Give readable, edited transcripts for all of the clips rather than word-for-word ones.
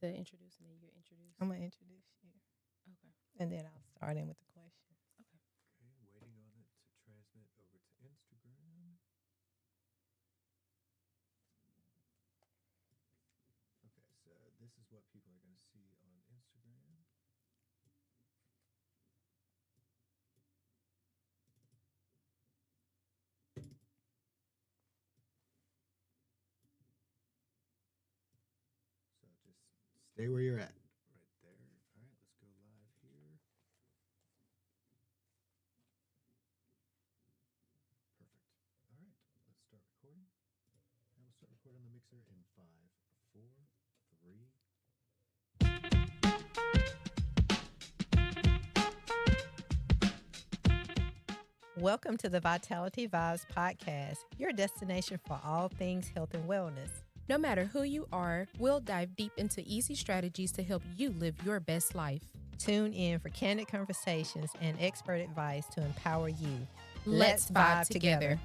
to introduce and then you introduce? I'm going to introduce you, Okay. and then I'll start in with the question. Okay. Okay, waiting on it to transmit over to Instagram. Okay, so this is what people are going to see on Instagram. So just stay where you're at, right there. All right, let's go live here. Perfect. All right, let's start recording. And we'll start recording the mixer in five, four, three. Welcome to the Vitality Vibes podcast, your destination for all things health and wellness. No matter who you are, we'll dive deep into easy strategies to help you live your best life. Tune in for candid conversations and expert advice to empower you. Let's vibe together.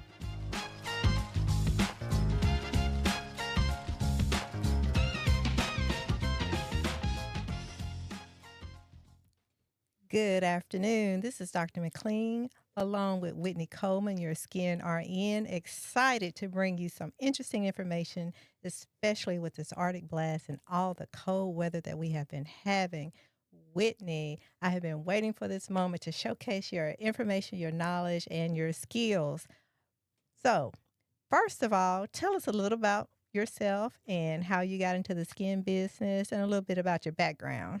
Good afternoon. This is Dr. McLean, along with Whitney Coleman, your skin RN. Excited to bring you some interesting information, especially with this Arctic blast and all the cold weather that we have been having. Whitney, I have been waiting for this moment to showcase your information, your knowledge, and your skills. So, first of all, tell us a little about yourself and how you got into the skin business and a little bit about your background.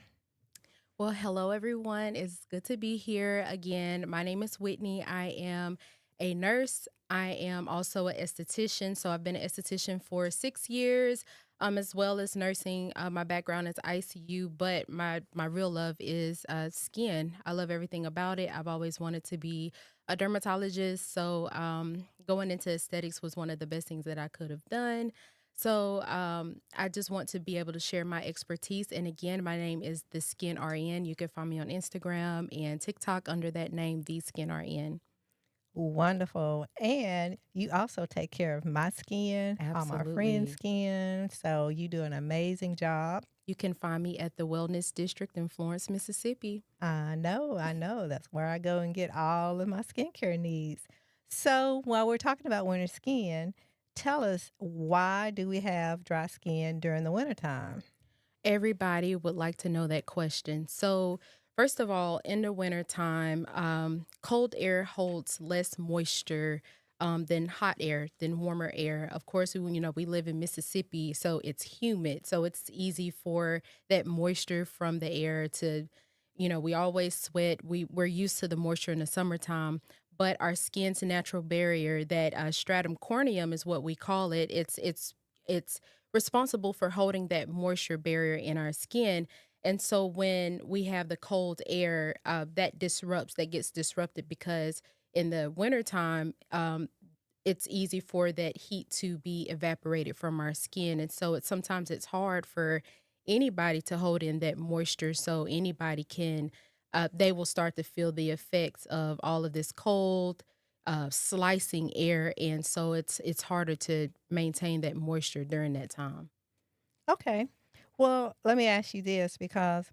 Well, hello, everyone. It's good to be here again. My name is Whitney. I am a nurse. I am also an esthetician. So I've been an esthetician for 6 years, as well as nursing. My background is ICU, but my real love is skin. I love everything about it. I've always wanted to be a dermatologist. So going into aesthetics was one of the best things that I could have done. So I just want to be able to share my expertise. And again, my name is The Skin RN. You can find me on Instagram and TikTok under that name, The Skin RN. Wonderful. And you also take care of my skin, all my friends' Absolutely. skin. So you do an amazing job. You can find me at the Wellness District in Florence, Mississippi. I know. That's where I go and get all of my skincare needs. So while we're talking about winter skin, tell us, why do we have dry skin during the wintertime? Everybody would like to know that question. So, first of all, in the wintertime, cold air holds less moisture than hot air, than warmer air. Of course, we live in Mississippi, so it's humid. So it's easy for that moisture from the air to, we always sweat. We're used to the moisture in the summertime, but our skin's natural barrier, that stratum corneum is what we call it. It's responsible for holding that moisture barrier in our skin. And so when we have the cold air, that gets disrupted, because in the wintertime, it's easy for that heat to be evaporated from our skin. And so sometimes it's hard for anybody to hold in that moisture. So anybody they will start to feel the effects of all of this cold, slicing air, and so it's harder to maintain that moisture during that time. Okay. Well, let me ask you this, because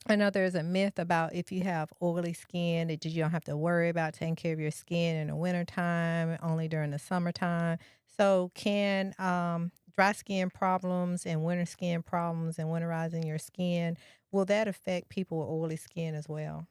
I know there's a myth about if you have oily skin that you don't have to worry about taking care of your skin in the wintertime, only during the summertime. So can dry skin problems and winter skin problems and winterizing your skin, will that affect people with oily skin as well?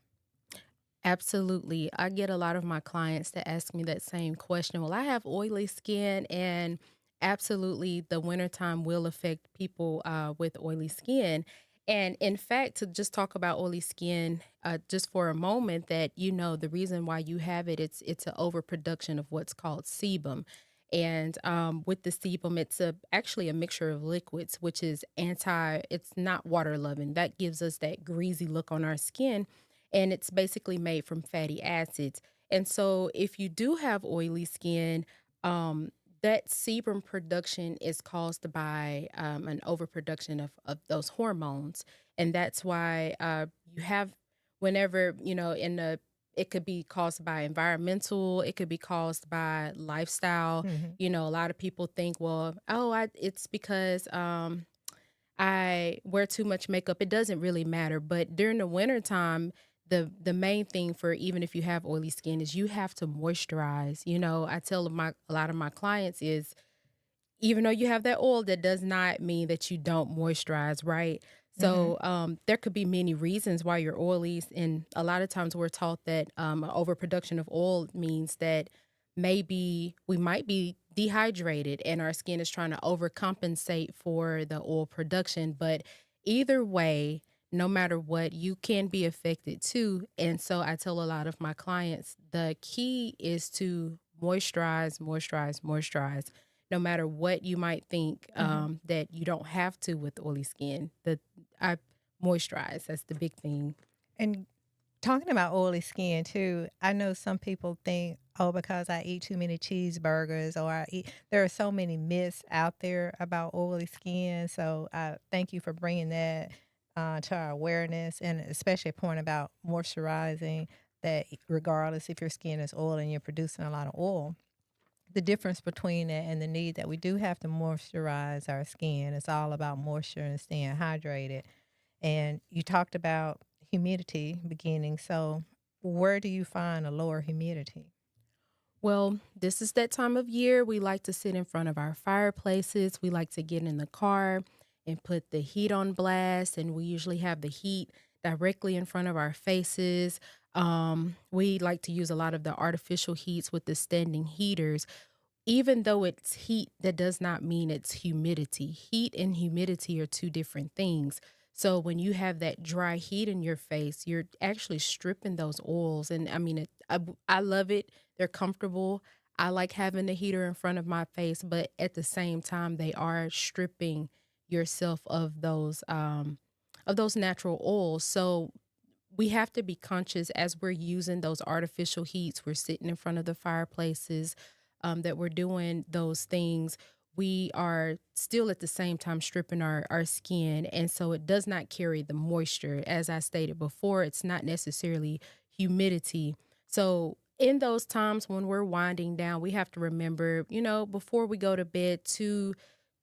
Absolutely. I get a lot of my clients to ask me that same question. Well, I have oily skin, and absolutely, the wintertime will affect people with oily skin. And in fact, to just talk about oily skin just for a moment, that the reason why you have it, it's an overproduction of what's called sebum. And with the sebum, it's actually a mixture of liquids, which is it's not water loving. That gives us that greasy look on our skin, and it's basically made from fatty acids. And so if you do have oily skin, that sebum production is caused by an overproduction of those hormones. And that's why you have, whenever, it could be caused by environmental, it could be caused by lifestyle. Hmm. A lot of people think, well, it's because I wear too much makeup, it doesn't really matter. But during the wintertime, the main thing for even if you have oily skin is you have to moisturize. You know, I tell my a lot of my clients is even though you have that oil, that does not mean that you don't moisturize, right? Mhm. So there could be many reasons why you're oily, and a lot of times we're taught that overproduction of oil means that maybe we might be dehydrated and our skin is trying to overcompensate for the oil production. But either way, no matter what, you can be affected too. And so I tell a lot of my clients the key is to moisturize, moisturize, moisturize no matter what you might think Mhm. that you don't have to with oily skin. The I moisturize. That's the big thing. And talking about oily skin too, I know some people think, oh, because I eat too many cheeseburgers or there are so many myths out there about oily skin. So thank you for bringing that to our awareness, and especially a point about moisturizing that regardless if your skin is oily and you're producing a lot of oil. The difference between that and the need that we do have to moisturize our skin. It's all about moisture and staying hydrated. And you talked about humidity beginning. So, where do you find a lower humidity? Well, this is that time of year we like to sit in front of our fireplaces. We like to get in the car and put the heat on blast, and we usually have the heat directly in front of our faces. We like to use a lot of the artificial heats with the standing heaters. Even though it's heat, that does not mean it's humidity. Heat and humidity are two different things. So when you have that dry heat in your face, you're actually stripping those oils. And I mean, I love it. They're comfortable. I like having the heater in front of my face, but at the same time, they are stripping yourself of those natural oils. So we have to be conscious as we're using those artificial heats. We're sitting in front of the fireplaces, that we're doing those things. We are still at the same time stripping our skin. And so it does not carry the moisture. As I stated before, it's not necessarily humidity. So in those times when we're winding down, we have to remember, you know, before we go to bed to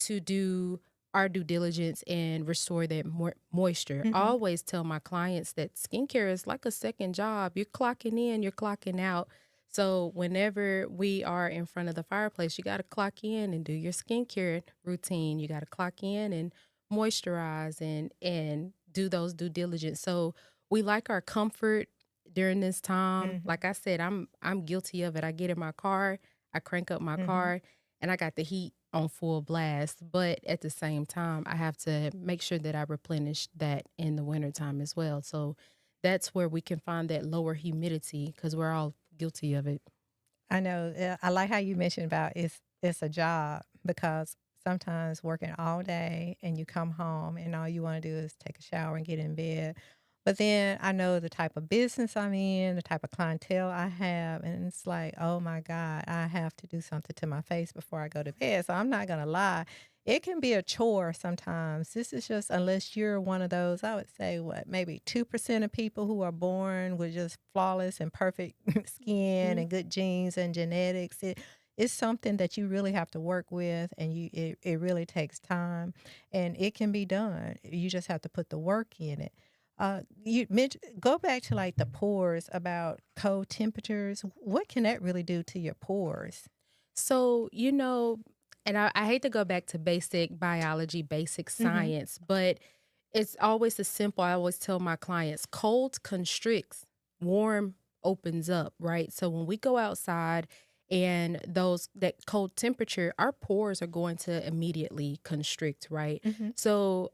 do our due diligence and restore that moisture. I Hmm. always tell my clients that skincare is like a second job. You're clocking in, you're clocking out. So whenever we are in front of the fireplace, you got to clock in and do your skincare routine. You got to clock in and moisturize and do those due diligence. So we like our comfort during this time. Hmm. Like I said, I'm guilty of it. I get in my car, I crank up my Hmm. car, and I got the heat on full blast. But at the same time, I have to make sure that I replenish that in the wintertime as well. So that's where we can find that lower humidity because we're all guilty of it. I know. I like how you mentioned about it's a job because sometimes working all day and you come home and all you want to do is take a shower and get in bed. But then I know the type of business I'm in, the type of clientele I have, and it's like, oh my God, I have to do something to my face before I go to bed. So I'm not gonna lie. It can be a chore sometimes. This is just unless you're one of those, I would say what, maybe 2% of people who are born with just flawless and perfect skin Mhm. and good genes and genetics. It's something that you really have to work with, and it really takes time, and it can be done. You just have to put the work in it. You mentioned, go back to like the pores about cold temperatures. What can that really do to your pores? So, you know, and I hate to go back to basic biology, basic Hmm. science, but it's always as simple. I always tell my clients cold constricts, warm opens up, right? So when we go outside and that cold temperature, our pores are going to immediately constrict, right? Hmm. So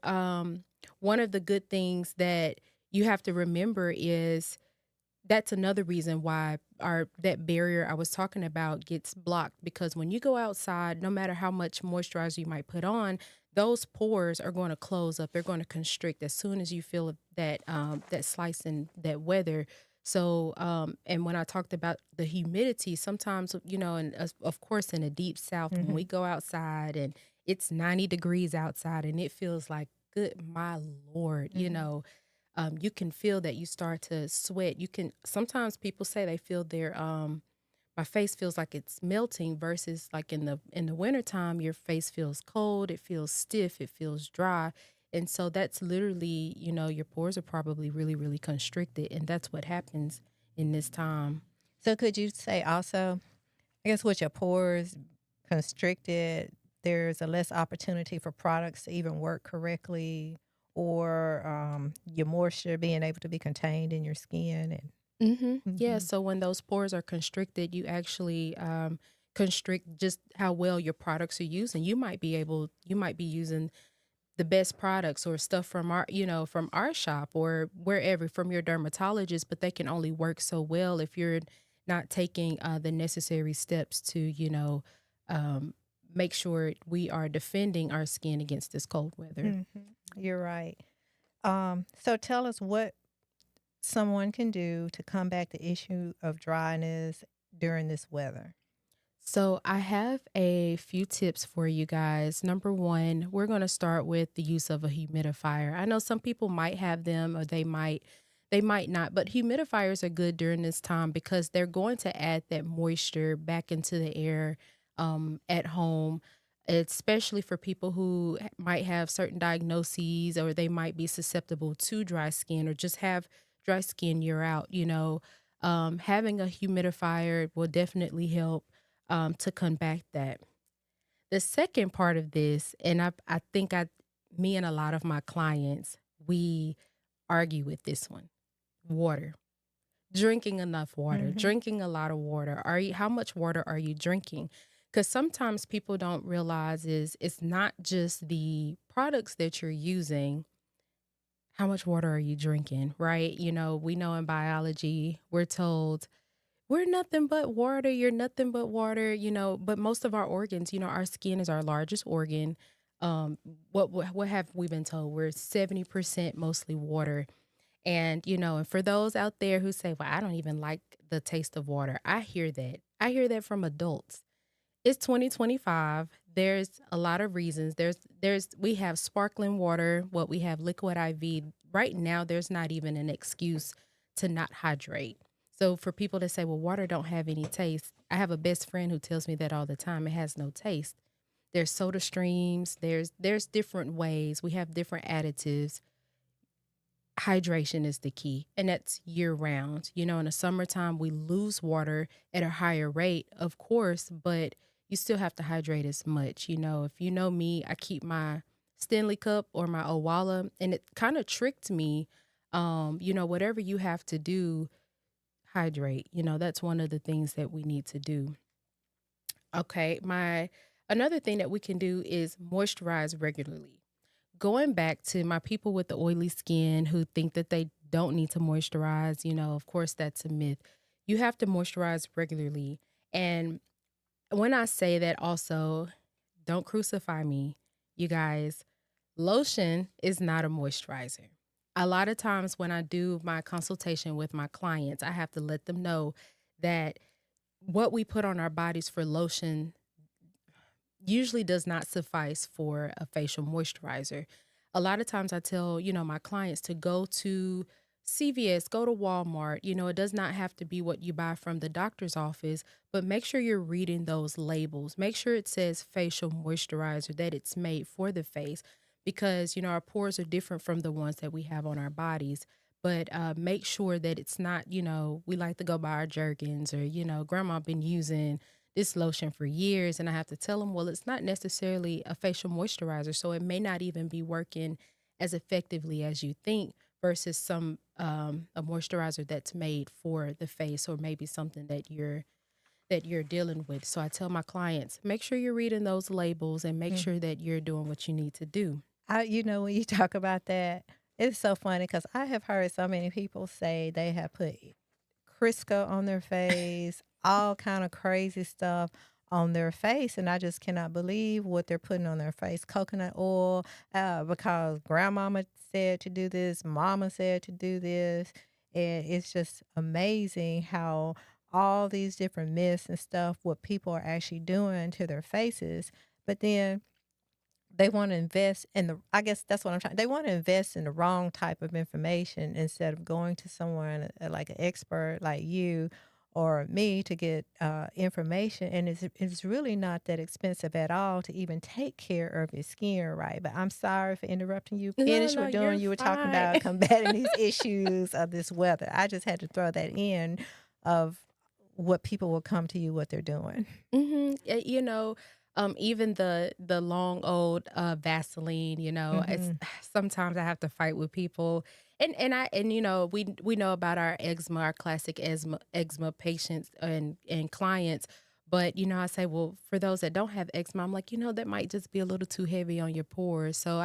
one of the good things that you have to remember is that's another reason why our that barrier I was talking about gets blocked because when you go outside, no matter how much moisturizer you might put on, those pores are going to close up. They're going to constrict as soon as you feel that slice in that weather. So, and when I talked about the humidity, sometimes you know, and of course in the deep south, when we Hmm. go outside and it's 90 degrees outside and it feels like, good my lord, you Hmm. know, you can feel that you start to sweat. You can sometimes people say they feel their my face feels like it's melting versus like in the wintertime your face feels cold, it feels stiff, it feels dry. And so that's literally, your pores are probably really, really constricted. And that's what happens in this time. So could you say also, I guess with your pores constricted, there's a less opportunity for products to even work correctly, or your moisture being able to be contained in your skin and Yeah. hmm So when those pores are constricted, you actually constrict just how well your products are using. You might be using the best products or stuff from from our shop or wherever from your dermatologist, but they can only work so well if you're not taking the necessary steps to, um, make sure we are defending our skin against this cold weather. hmm you're right. So tell us what someone can do to combat the issue of dryness during this weather. So, I have a few tips for you guys. Number one, we're going to start with the use of a humidifier. I know some people might have them or they might not, but humidifiers are good during this time because they're going to add that moisture back into the air at home, especially for people who might have certain diagnoses or they might be susceptible to dry skin or just have dry skin year out. Having a humidifier will definitely help to combat that. The second part of this, and I think me and a lot of my clients, we argue with this one: water. Drinking enough water, hmm drinking a lot of water. How much water are you drinking? Because sometimes people don't realize is it's not just the products that you're using. How much water are you drinking, right? We know in biology, we're told we're nothing but water. You're nothing but water, but most of our organs, our skin is our largest organ. Um, what have we been told? We're 70% mostly water. And for those out there who say, well, I don't even like the taste of water, I hear that. I hear that from adults. It's 2025. There's a lot of reasons. We have sparkling water, what we have liquid IV. Right now, there's not even an excuse to not hydrate. So for people to say, well, water don't have any taste, I have a best friend who tells me that all the time. It has no taste. There's soda streams, there's different ways. We have different additives. Hydration is the key, and that's year round. In the summertime, we lose water at a higher rate, of course, but you still have to hydrate as much. If you know me, I keep my Stanley cup or my Owala, and it kind of tricked me. Whatever you have to do, hydrate. That's one of the things that we need to do. Okay, my another thing that we can do is moisturize regularly. Going back to my people with the oily skin who think that they don't need to moisturize, of course, that's a myth. You have to moisturize regularly. And when I say that, also, don't crucify me, you guys. Lotion is not a moisturizer. A lot of times when I do my consultation with my clients, I have to let them know that what we put on our bodies for lotion usually does not suffice for a facial moisturizer. A lot of times I tell, my clients to go to CVS, go to Walmart. It does not have to be what you buy from the doctor's office, but make sure you're reading those labels. Make sure it says facial moisturizer, that it's made for the face because, our pores are different from the ones that we have on our bodies. But make sure that it's not, we like to go buy our Jergens or, grandma been using this lotion for years, and I have to tell them, well, it's not necessarily a facial moisturizer, so it may not even be working as effectively as you think versus some a moisturizer that's made for the face or maybe something that you're dealing with. So I tell my clients, make sure you're reading those labels and make sure hmm that you're doing what you need to do. when you talk about that, it's so funny because I have heard so many people say they have put Crisco on their face, all kind of crazy stuff on their face, and I just cannot believe what they're putting on their face. Coconut oil, because grandmama said to do this, mama said to do this, and it's just amazing how all these different myths and stuff, what people are actually doing to their faces. But then they want to invest in the I guess that's what I'm trying. They want to invest in the wrong type of information instead of going to someone like an expert like you or me to get information, and it's really not that expensive at all to even take care of your skin, right? But I'm sorry for interrupting you. No, Finish no, what you're doing. You were talking fine. about combating these issues of this weather. I just had to throw that in of what people will come to you, what they're doing. You know, even the long old Vaseline, it's Hmm. sometimes I have to fight with people, and we know about our eczema, our classic eczema patients and clients. But I say, well, for those that don't have eczema, I'm like, that might just be a little too heavy on your pores. So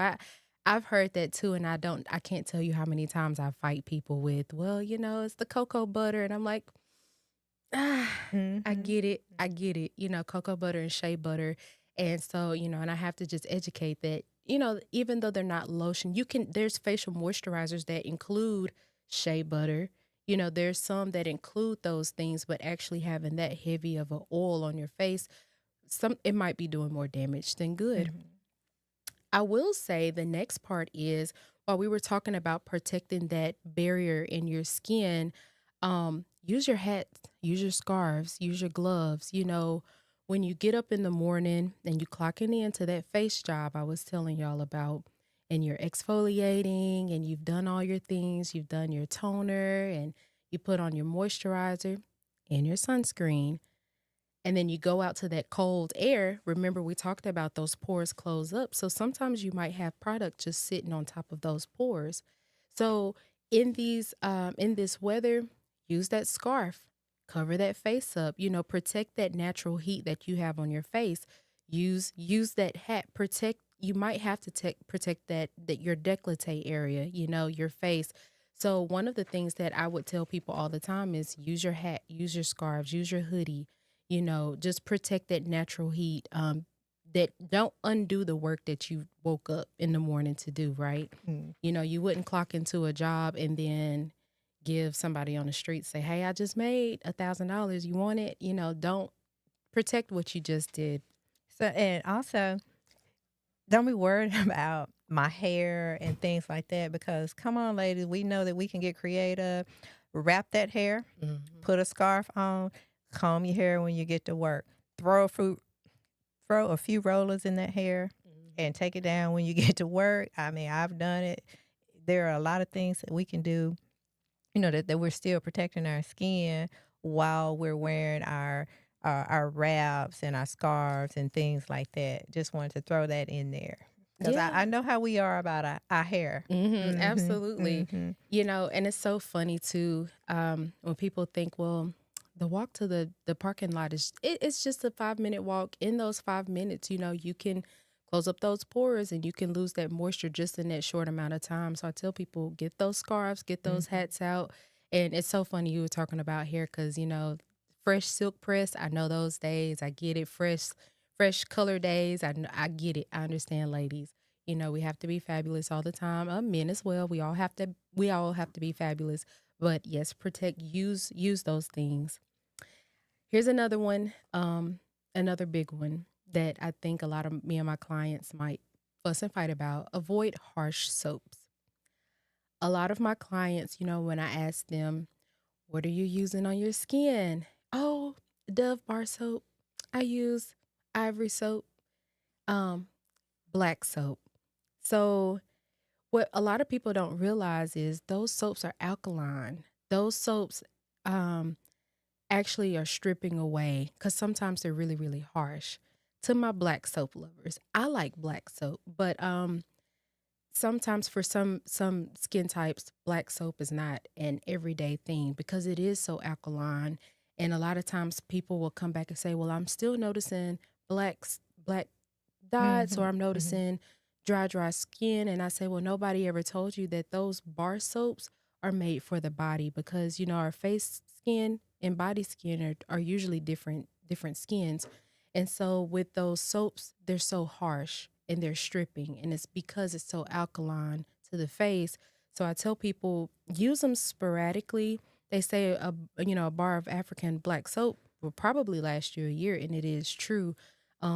I've heard that too, and I can't tell you how many times I fight people with, well, it's the cocoa butter, and I'm like, Ah, I Hmm. get it. I get it. Cocoa butter and shea butter. And so, and I have to just educate that, even though they're not lotion, there's facial moisturizers that include shea butter. There's some that include those things, but actually having that heavy of a oil on your face, it might be doing more damage than good. Hmm. I will say the next part is while we were talking about protecting that barrier in your skin, use your hats, use your scarves, use your gloves. When you get up in the morning and you clocking into that face job I was telling y'all about, and you're exfoliating and you've done all your things, you've done your toner and you put on your moisturizer and your sunscreen and then you go out to that cold air. Remember, we talked about those pores close up. So sometimes you might have product just sitting on top of those pores. So in this weather, use that scarf, cover that face up. Protect that natural heat that you have on your face. Use that hat. Protect. You might have to protect that your décolleté area. Your face. So one of the things that I would tell people all the time is use your hat, use your scarves, use your hoodie, just protect that natural heat. That don't undo the work that you woke up in the morning to do, right? Hmm. You wouldn't clock into a job and then give somebody on the street, say, hey, I just made $1,000. You want it? Don't protect what you just did. So, and also, don't be worried about my hair and things like that because come on, ladies, we know that we can get creative. Wrap that hair, Hmm. put a scarf on, comb your hair when you get to work. Throw a fruit, throw a few rollers in that hair and take it down when you get to work. I mean, I've done it. There are a lot of things that we can do, that we're still protecting our skin while we're wearing our wraps and our scarves and things like that. Just wanted to throw that in there because I Yeah. know how we are about our hair. Mm-hmm. Absolutely. Mm-hmm. And it's so funny too, when people think, well, the walk to the parking lot it's just a 5-minute walk. In those 5 minutes, you can close up those pores and you can lose that moisture just in that short amount of time. So I tell people, get those scarves, get those Mm-hmm. hats out. And it's so funny you were talking about hair because, fresh silk press, I know those days. I get it. Fresh color days. I get it. I understand, ladies. We have to be fabulous all the time. Men as well. We all have to be fabulous. But yes, use those things. Here's another one, another big one that I think a lot of me and my clients might fuss and fight about. Avoid harsh soaps. A lot of my clients, when I ask them, what are you using on your skin? Oh, Dove bar soap. I use Ivory soap, um, black soap. So what a lot of people don't realize is those soaps are alkaline. Those soaps um, actually are stripping away because sometimes they're really, really harsh. To my black soap lovers, I like black soap, but sometimes for some skin types, black soap is not an everyday thing because it is so alkaline. And a lot of times people will come back and say, "Well, I'm still noticing black dots or Mm-hmm. I'm Mm-hmm. noticing dry skin." And I say, well, nobody ever told you that those bar soaps are made for the body because, our face skin and body skin are usually different skins. And so with those soaps, they're so harsh and they're stripping. And it's because it's so alkaline to the face. So I tell people use them sporadically. They say a bar of African black soap will probably last you a year, and it is true.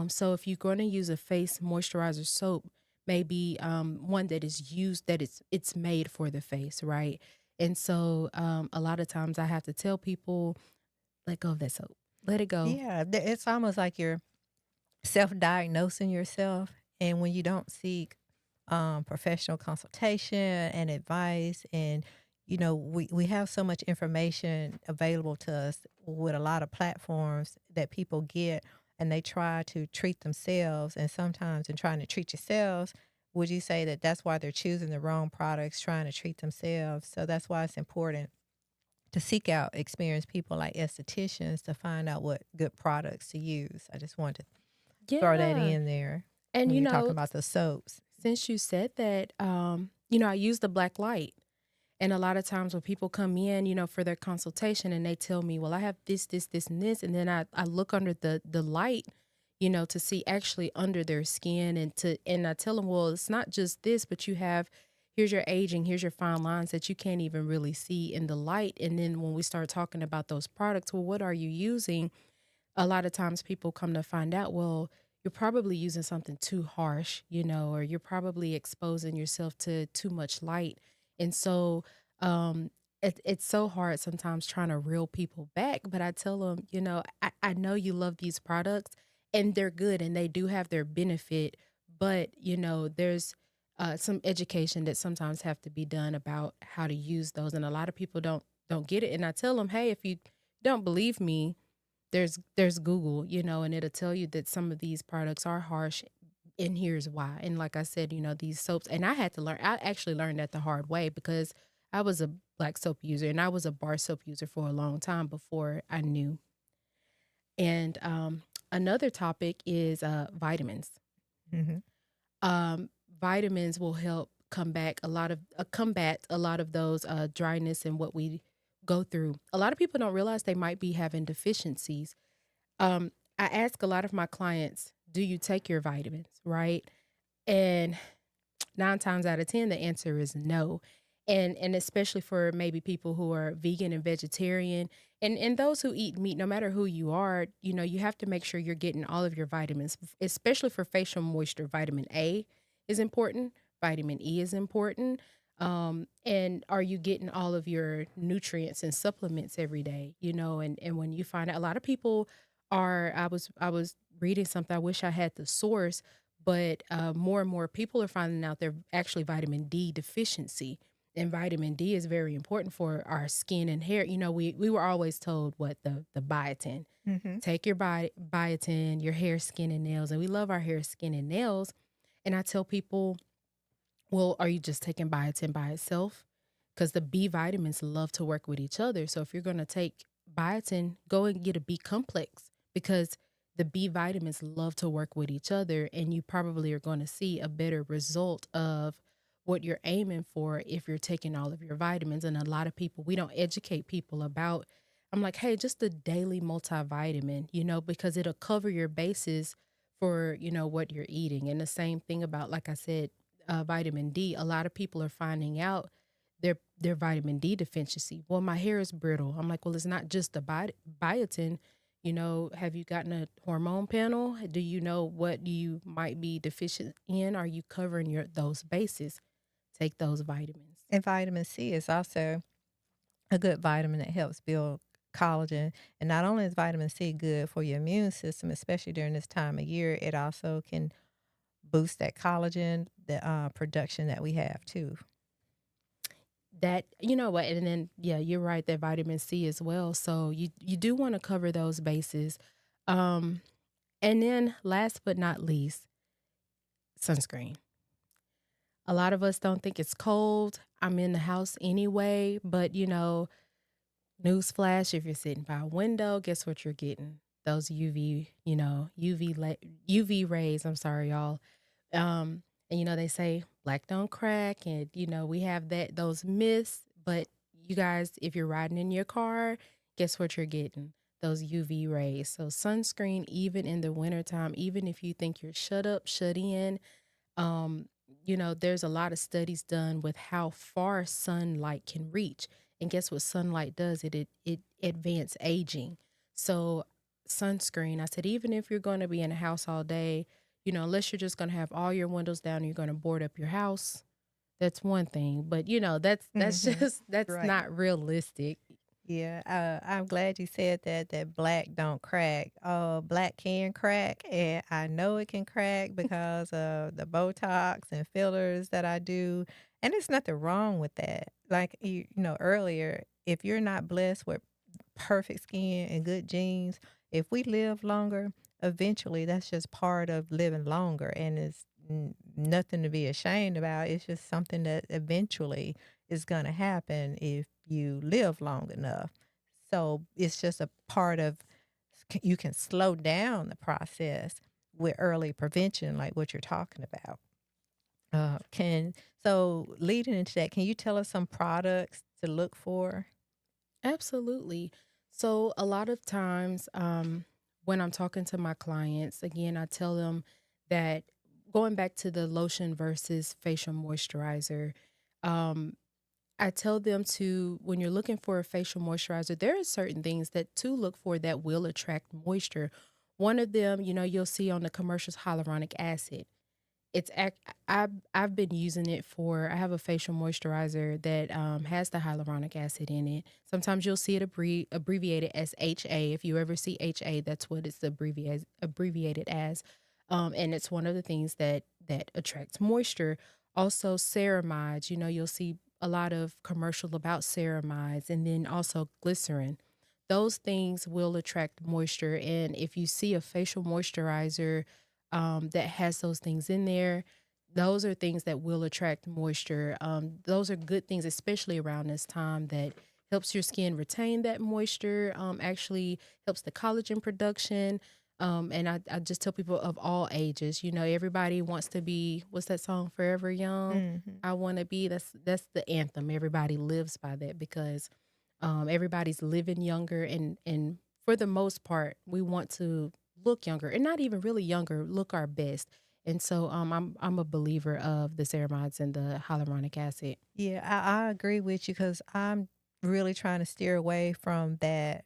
So if you're going to use a face moisturizer soap, maybe one that is used that it's made for the face, right? And so a lot of times I have to tell people let go of that soap. Let it go. Yeah, it's almost like you're self-diagnosing yourself, and when you don't seek professional consultation and advice, and we have so much information available to us with a lot of platforms that people get, and they try to treat themselves, and sometimes in trying to treat yourselves, would you say that that's why they're choosing the wrong products, trying to treat themselves? So that's why it's important to seek out experienced people like estheticians to find out what good products to use. I just wanted to throw that Yeah. in there And when you're talking about the soaps. since you said that, I use the black light. And a lot of times when people come in, for their consultation and they tell me, well, I have this, this, this, and this. And then I look under the light, to see actually under their skin and I tell them, well, it's not just this, but here's your aging, here's your fine lines that you can't even really see in the light. And then when we start talking about those products, well, what are you using? A lot of times people come to find out, well, you're probably using something too harsh, or you're probably exposing yourself to too much light. And so it's so hard sometimes trying to reel people back. But I tell them, I know you love these products and they're good and they do have their benefit. But, there's some education that sometimes have to be done about how to use those. And a lot of people don't get it. And I tell them, hey, if you don't believe me, there's Google, and it'll tell you that some of these products are harsh, and here's why. And like I said, these soaps, and I actually learned that the hard way because I was a black soap user and I was a bar soap user for a long time before I knew. And another topic is vitamins. Hmm. Vitamins will help combat a lot of those dryness and what we go through. A lot of people don't realize they might be having deficiencies. I ask a lot of my clients, do you take your vitamins, right? And 9 times out of 10, the answer is no. And especially for maybe people who are vegan and vegetarian and those who eat meat, no matter who you are, you have to make sure you're getting all of your vitamins, especially for facial moisture. Vitamin A is important, vitamin E is important. And are you getting all of your nutrients and supplements every day? And when you find out a lot of people I was reading something, I wish I had the source, but more and more people are finding out they're actually vitamin D deficiency. And vitamin D is very important for our skin and hair. We were always told what the biotin. Hmm. Take your biotin, your hair, skin, and nails. And we love our hair, skin, and nails. And I tell people, well, are you just taking biotin by itself? Because the B vitamins love to work with each other. So if you're going to take biotin, go and get a B complex because the B vitamins love to work with each other. And you probably are going to see a better result of what you're aiming for if you're taking all of your vitamins. And a lot of people, we don't educate people about, I'm like, hey, just a daily multivitamin, because it'll cover your bases for, what you're eating. And the same thing about, like I said, vitamin D. A lot of people are finding out their vitamin D deficiency. Well, my hair is brittle. I'm like, well, it's not just the biotin. Have you gotten a hormone panel? Do you know what you might be deficient in? Are you covering those bases? Take those vitamins. And vitamin C is also a good vitamin that helps build collagen. And not only is vitamin C good for your immune system, especially during this time of year, it also can boost that collagen, the production that we have too. That you know what, and then yeah, you're right. That vitamin C as well. So you do want to cover those bases. Um, and then last but not least, sunscreen. A lot of us don't think it's cold. I'm in the house anyway, but newsflash, if you're sitting by a window, guess what you're getting? Those UV rays. I'm sorry, y'all. And they say black don't crack, and we have those myths. But you guys, if you're riding in your car, guess what you're getting? Those UV rays. So sunscreen, even in the wintertime, even if you think you're shut up, shut in, um, there's a lot of studies done with how far sunlight can reach. And guess what sunlight does? It advance aging. So sunscreen, I said, even if you're going to be in a house all day, unless you're just going to have all your windows down and you're going to board up your house, that's one thing. But that's Hmm. just that's Right. not realistic. Yeah, I'm glad you said that, that black don't crack. Black can crack, and I know it can crack because of the Botox and fillers that I do, and there's nothing wrong with that. Like you know earlier, if you're not blessed with perfect skin and good genes, if we live longer, eventually that's just part of living longer, and it's nothing to be ashamed about. It's just something that eventually is going to happen if you live long enough. So it's just a part of you can slow down the process with early prevention, like what you're talking about. Can so leading into that, can you tell us some products to look for? Absolutely. So a lot of times, when I'm talking to my clients, again, I tell them that going back to the lotion versus facial moisturizer, um, I tell them to, when you're looking for a facial moisturizer, there are certain things that to look for that will attract moisture. One of them, you'll see on the commercials hyaluronic acid. I've been using it for. I have a facial moisturizer that has the hyaluronic acid in it. Sometimes you'll see it abbreviated as HA. If you ever see HA, that's what it's abbreviated as. And it's one of the things that attracts moisture. Also, ceramides. You'll see a lot of commercial about ceramides, and then also glycerin. Those things will attract moisture. And if you see a facial moisturizer that has those things in there, those are things that will attract moisture. Those are good things, especially around this time, that helps your skin retain that moisture, actually helps the collagen production. And I just tell people of all ages, everybody wants to be, what's that song, Forever Young? Hmm. I want to be, that's the anthem. Everybody lives by that because everybody's living younger, and for the most part, we want to look younger, and not even really younger, look our best. And so I'm a believer of the ceramides and the hyaluronic acid. Yeah, I agree with you because I'm really trying to steer away from that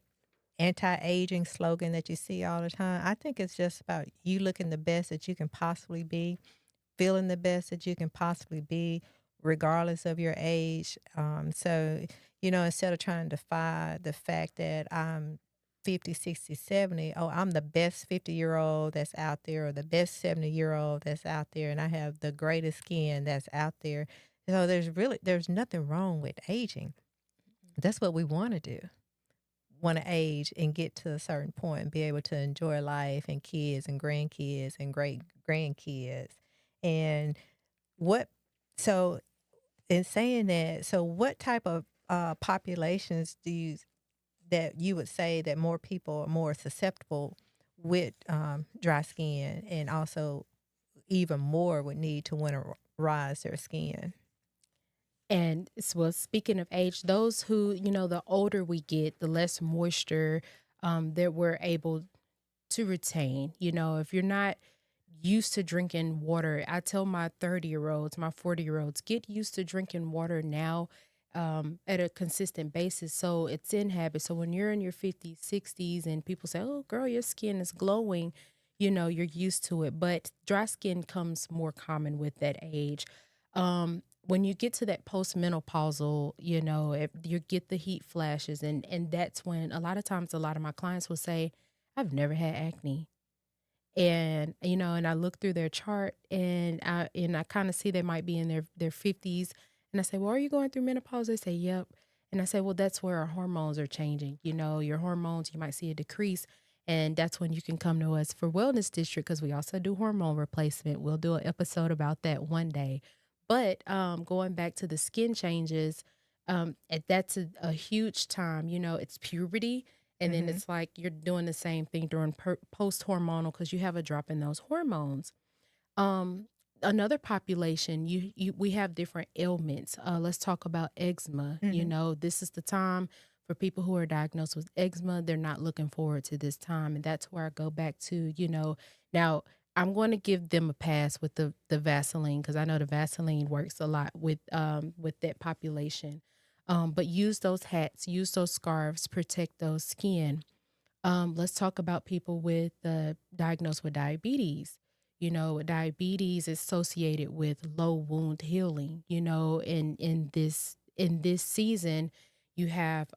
anti-aging slogan that you see all the time. I think it's just about you looking the best that you can possibly be, feeling the best that you can possibly be, regardless of your age. So, instead of trying to defy the fact that I'm 50, 60, 70, oh, I'm the best 50-year-old that's out there, or the best 70-year-old that's out there, and I have the greatest skin that's out there. So there's nothing wrong with aging. That's what we want to do. Want to age and get to a certain point and be able to enjoy life and kids and grandkids and great grandkids. And what so in saying that, so what type of populations that you would say that more people are more susceptible with dry skin, and also even more would need to winterize their skin? And well, speaking of age, those who, the older we get, the less moisture that we're able to retain. If you're not used to drinking water, I tell my 30-year-olds, my 40-year-olds, get used to drinking water now at a consistent basis. So it's in habit. So when you're in your 50s, 60s, and people say, oh, girl, your skin is glowing, you're used to it. But dry skin comes more common with that age. When you get to that postmenopausal, if you get the heat flashes, and that's when a lot of times a lot of my clients will say, I've never had acne. And I look through their chart, and I kind of see they might be in their 50s, and I say, well, are you going through menopause? They say, yep. And I say, well, that's where our hormones are changing. Your hormones, you might see a decrease, and that's when you can come to us for Wellness District, because we also do hormone replacement. We'll do an episode about that one day. But going back to the skin changes, that's a huge time. It's puberty, and then Hmm. it's like you're doing the same thing during post hormonal, because you have a drop in those hormones. Um, Another population, we have different ailments. Let's talk about eczema. Hmm. This is the time for people who are diagnosed with eczema. They're not looking forward to this time, and that's where I go back to. Now I'm going to give them a pass with the Vaseline, because I know the Vaseline works a lot with that population. But use those hats, use those scarves, protect those skin. Let's talk about people with diagnosed with diabetes. Diabetes is associated with low wound healing. In this season, you have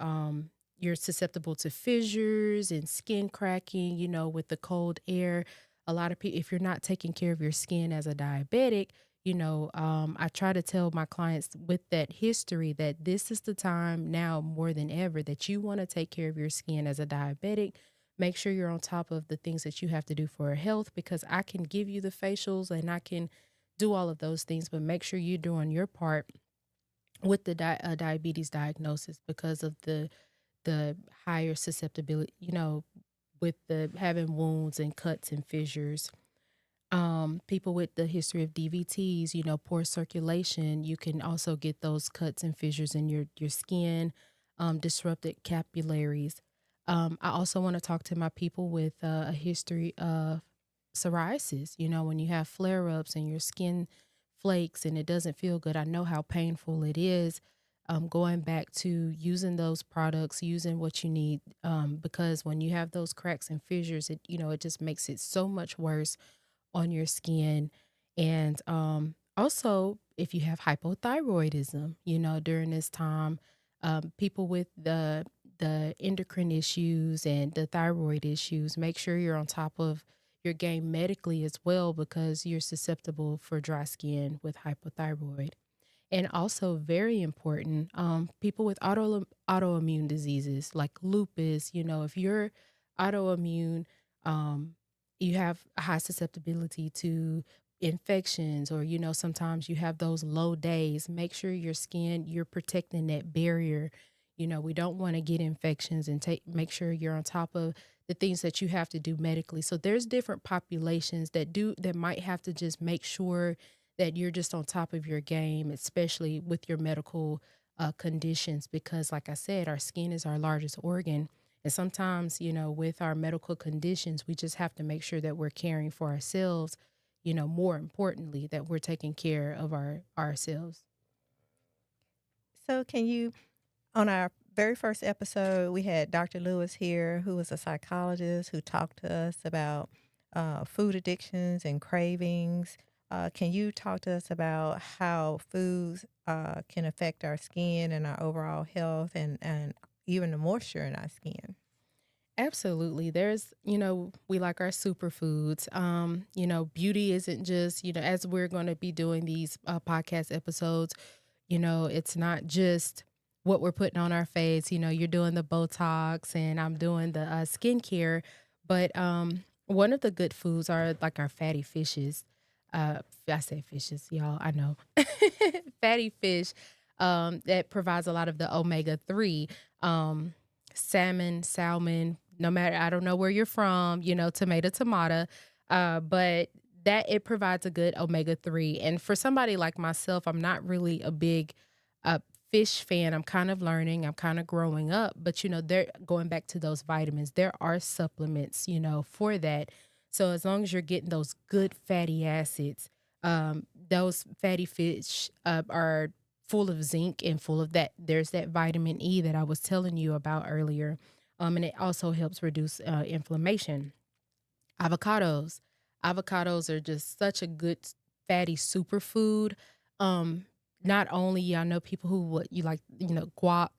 you're susceptible to fissures and skin cracking, with the cold air. A lot of people, if you're not taking care of your skin as a diabetic, I try to tell my clients with that history that this is the time now more than ever that you want to take care of your skin as a diabetic. Make sure you're on top of the things that you have to do for health, because I can give you the facials and I can do all of those things, but make sure you're doing your part with the diabetes diagnosis because of the higher susceptibility, with the having wounds and cuts and fissures. People with the history of DVTs, poor circulation, you can also get those cuts and fissures in your skin, disrupted capillaries. I also want to talk to my people with a history of psoriasis. When you have flare ups and your skin flakes and it doesn't feel good, I know how painful it is. Going back to using those products, using what you need, because when you have those cracks and fissures, it just makes it so much worse on your skin. And also, if you have hypothyroidism, during this time, people with the endocrine issues and the thyroid issues, make sure you're on top of your game medically as well, because you're susceptible for dry skin with hypothyroid. And also, very important, people with autoimmune diseases like lupus, if you're autoimmune, um, you have a high susceptibility to infections, or, sometimes you have those low days. Make sure your skin, you're protecting that barrier. We don't want to get infections, and make sure you're on top of the things that you have to do medically. So there's different populations that might have to just make sure that you're just on top of your game, especially with your medical conditions, because, like I said, our skin is our largest organ. And sometimes, with our medical conditions, we just have to make sure that we're caring for ourselves, more importantly, that we're taking care of ourselves. So, can you, on our very first episode, we had Dr. Lewis here, who was a psychologist who talked to us about food addictions and cravings. Can you talk to us about how foods can affect our skin and our overall health, and even the moisture in our skin? Absolutely. We like our superfoods. Beauty isn't just, as we're going to be doing these podcast episodes, it's not just what we're putting on our face. You're doing the Botox and I'm doing the skincare. But one of the good foods are like our fatty fishes. I say fishes, y'all. I know. Fatty fish, that provides a lot of the omega 3. Um, salmon, no matter, I don't know where you're from, tomato, but that it provides a good omega 3. And for somebody like myself, I'm not really a big uh, fish fan. I'm kind of learning, I'm kind of growing up, but they're going back to those vitamins. There are supplements, for that. So as long as you're getting those good fatty acids, those fatty fish are full of zinc and full of that. There's that vitamin E that I was telling you about earlier. And it also helps reduce inflammation. Avocados. Avocados are just such a good fatty superfood. Um, Not only I know people who what you like, guac,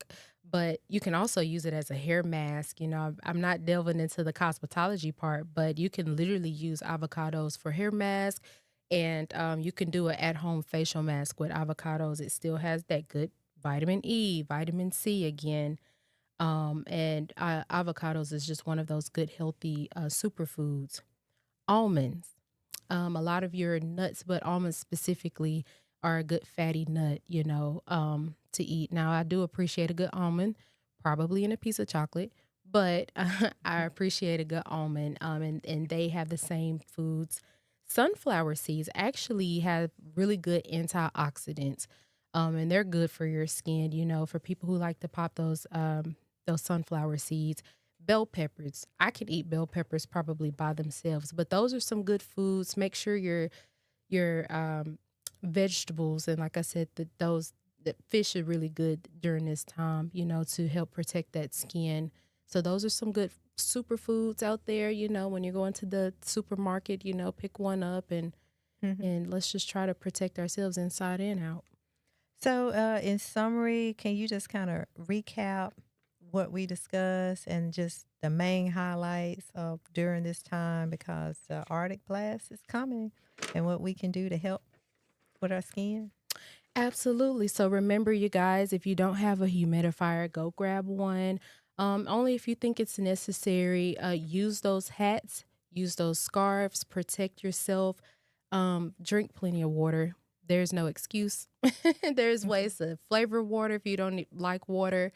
but you can also use it as a hair mask. I'm not delving into the cosmetology part, but you can literally use avocados for hair mask, and you can do an at-home facial mask with avocados. It still has that good vitamin E, vitamin C again, and avocados is just one of those good, healthy superfoods. Almonds. A lot of your nuts, but almonds specifically are a good fatty nut, to eat. Now, I do appreciate a good almond, probably in a piece of chocolate, but I appreciate a good almond. And they have the same foods. Sunflower seeds actually have really good antioxidants, and they're good for your skin. For people who like to pop those sunflower seeds. Bell peppers. I could eat bell peppers probably by themselves, but those are some good foods. Make sure your vegetables, and like I said, that fish are really good during this time, to help protect that skin. So those are some good superfoods out there. When you're going to the supermarket, pick one up, and Mhm. and let's just try to protect ourselves inside and out. So, in summary, can you just kind of recap what we discussed and just the main highlights of during this time because the Arctic blast is coming and what we can do to help with our skin? Absolutely. So remember, you guys, if you don't have a humidifier, go grab one. Only if you think it's necessary. Use those hats, use those scarves, protect yourself. Drink plenty of water. There's no excuse. There's Mhm. ways to flavor water if you don't like water.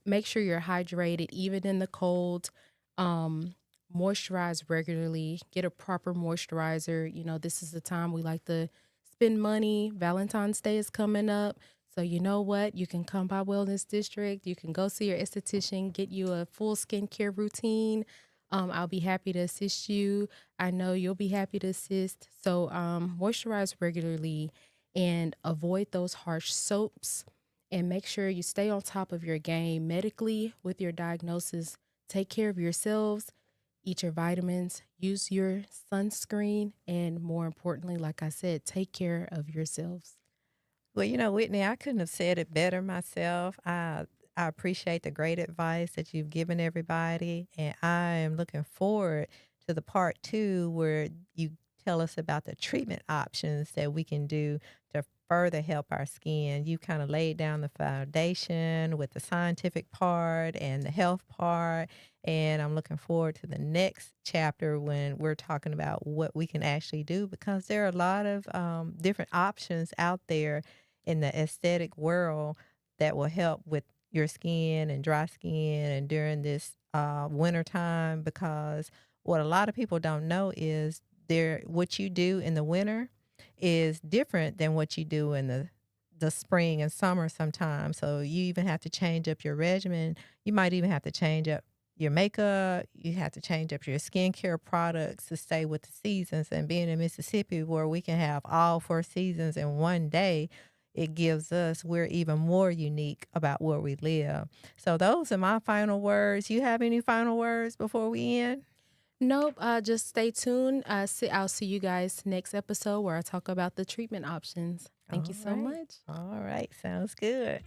Make sure you're hydrated, even in the cold. Um, Moisturize regularly. Get a proper moisturizer. You know, this is the time we like to spend money. Valentine's Day is coming up. So you know what? You can come by Wellness District. You can go see your esthetician, get you a full skincare routine. I'll be happy to assist you. I know you'll be happy to assist. So moisturize regularly and avoid those harsh soaps and make sure you stay on top of your game medically with your diagnosis. Take care of yourselves, eat your vitamins, use your sunscreen, and more importantly, like I said, take care of yourselves. Well, Whitney, I couldn't have said it better myself. I appreciate the great advice that you've given everybody, and I am looking forward to the part two where you tell us about the treatment options that we can do to further help our skin. You kind of laid down the foundation with the scientific part and the health part, and I'm looking forward to the next chapter when we're talking about what we can actually do because there are a lot of different options out there in the aesthetic world that will help with your skin and dry skin and during this winter time because what a lot of people don't know is there what you do in the winter is different than what you do in the spring and summer sometimes. So you even have to change up your regimen. You might even have to change up your makeup. You have to change up your skincare products to stay with the seasons. And being in Mississippi, where we can have all 4 seasons in one day, it gives us, we're even more unique about where we live. So those are my final words. You have any final words before we end? Nope, just stay tuned. I'll see you guys next episode where I talk about the treatment options. Thank you All so right. much. All right. Sounds good.